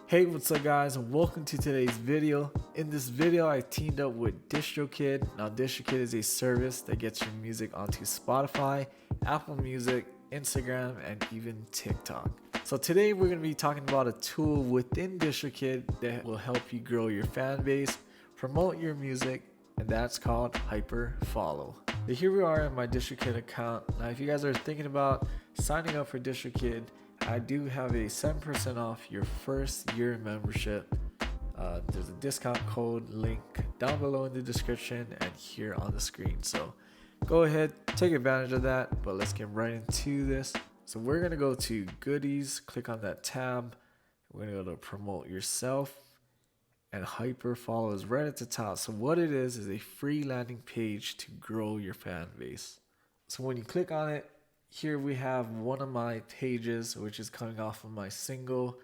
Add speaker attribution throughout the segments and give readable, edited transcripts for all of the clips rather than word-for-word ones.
Speaker 1: Hey, what's up guys, and welcome to today's video. In this video I teamed up with DistroKid. Now DistroKid is a service that gets your music onto Spotify, Apple Music, Instagram, and even TikTok. So today we're going to be talking about a tool within DistroKid that will help you grow your fan base, promote your music, and that's called HyperFollow. So here we are in my DistroKid account. Now if you guys are thinking about signing up for DistroKid, I do have a 7% off your first year membership. There's a discount code link down below in the description and here on the screen. So go ahead, take advantage of that, but let's get right into this. So we're gonna go to goodies, click on that tab. We're gonna go to promote yourself, and HyperFollow is right at the top. So what it is a free landing page to grow your fan base. So when you click on it, here we have one of my pages, which is coming off of my single.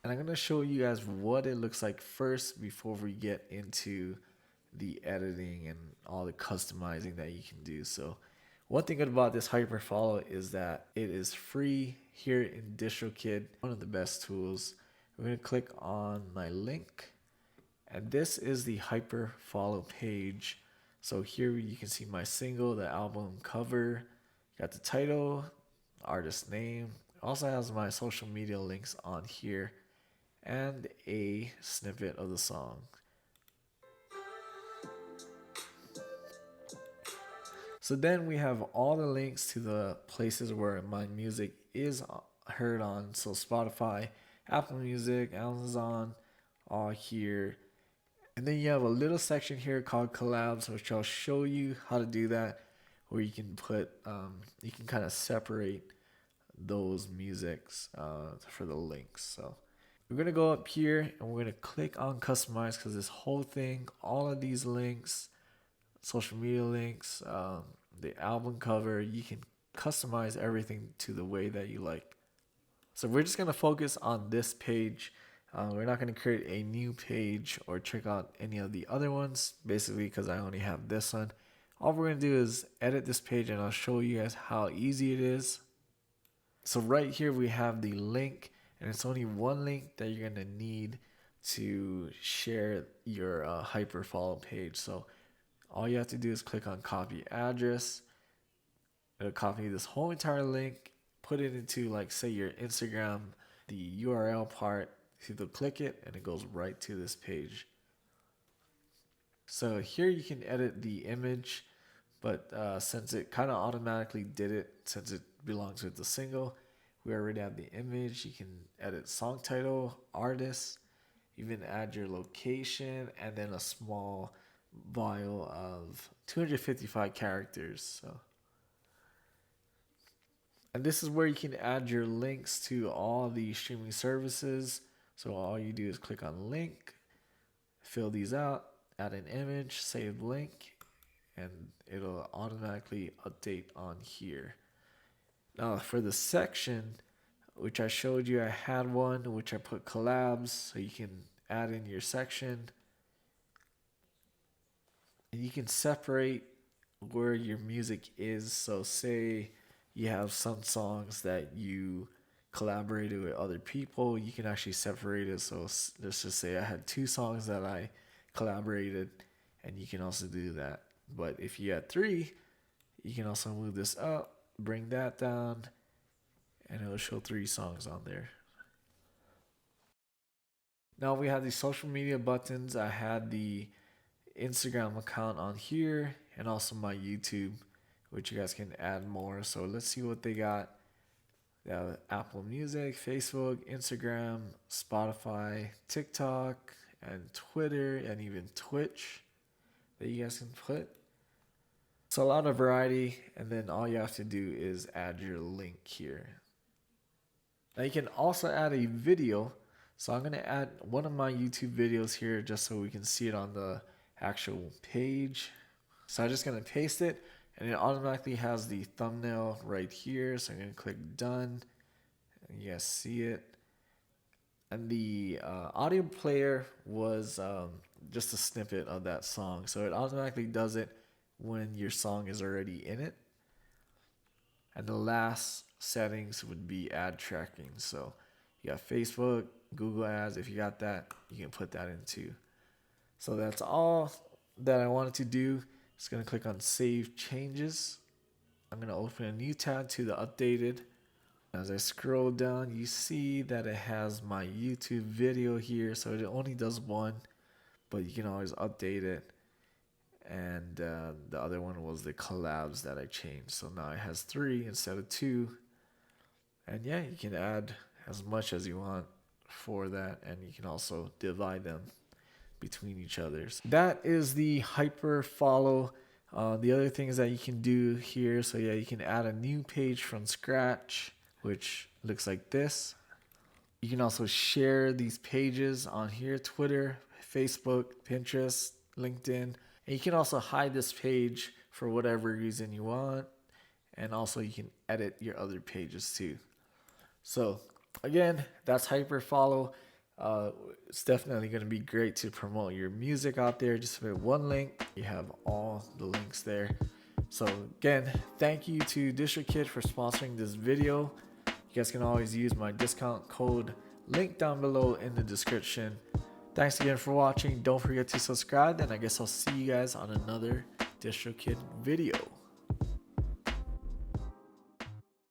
Speaker 1: And I'm going to show you guys what it looks like first before we get into the editing and all the customizing that you can do. So one thing good about this HyperFollow is that it is free here in DistroKid, one of the best tools. We're going to click on my link, and this is the HyperFollow page. So here you can see my single, the album cover, got the title, artist name, also has my social media links on here, and a snippet of the song. So then we have all the links to the places where my music is heard on. So Spotify, Apple Music, Amazon, all here. And then you have a little section here called collabs, which I'll show you how to do that, where you can put, you can kind of separate those musics for the links. So we're going to go up here and we're going to click on customize, because this whole thing, all of these links, social media links, the album cover, you can customize everything to the way that you like. So we're just going to focus on this page. We're not going to create a new page or check out any of the other ones, basically because I only have this one. All we're going to do is edit this page, and I'll show you guys how easy it is. So right here we have the link, and it's only one link that you're going to need to share your HyperFollow page. So all you have to do is click on copy address. It'll copy this whole entire link, put it into, like, say your Instagram, the URL part. You'll click it and it goes right to this page. So here you can edit the image, but since it kind of automatically did it, since it belongs with the single, we already have the image. You can edit song title, artist, even add your location, and then a small bio of 255 characters. So, and this is where you can add your links to all the streaming services. So all you do is click on link, fill these out, add an image, save link, and it'll automatically update on here. Now for the section, which I showed you, I had one which I put collabs, so you can add in your section. And you can separate where your music is. So say you have some songs that you collaborated with other people, you can actually separate it. So let's just say I had 2 songs that I collaborated, and you can also do that. But if you had 3, you can also move this up, bring that down, and it'll show 3 songs on there. Now we have the social media buttons. I had the Instagram account on here, and also my YouTube, which you guys can add more. So let's see what they got. They have Apple Music, Facebook, Instagram, Spotify, TikTok, and Twitter, and even Twitch that you guys can put. So a lot of variety, and then all you have to do is add your link here. Now you can also add a video. So I'm going to add one of my YouTube videos here just so we can see it on the actual page. So I'm just going to paste it, and it automatically has the thumbnail right here. So I'm going to click done, and you guys see it. And the audio player was just a snippet of that song. So it automatically does it when your song is already in it. And the last settings would be ad tracking. So you got Facebook, Google Ads, if you got that, you can put that in too. So that's all that I wanted to do. Just gonna click on Save Changes. I'm gonna open a new tab to the updated. As I scroll down, you see that it has my YouTube video here, so it only does one, but you can always update it. And the other one was the collabs that I changed, so now it has 3 instead of 2. And yeah, you can add as much as you want for that, and you can also divide them between each other's. That is the HyperFollow. The other things that you can do here, so yeah, you can add a new page from scratch, which looks like this. You can also share these pages on here: Twitter, Facebook, Pinterest, LinkedIn. And you can also hide this page for whatever reason you want. And also you can edit your other pages too. So again, that's HyperFollow. It's definitely going to be great to promote your music out there. Just with one link, you have all the links there. So again, thank you to DistroKid for sponsoring this video. You guys can always use my discount code link down below in the description. Thanks again for watching. Don't forget to subscribe, and I guess I'll see you guys on another DistroKid video.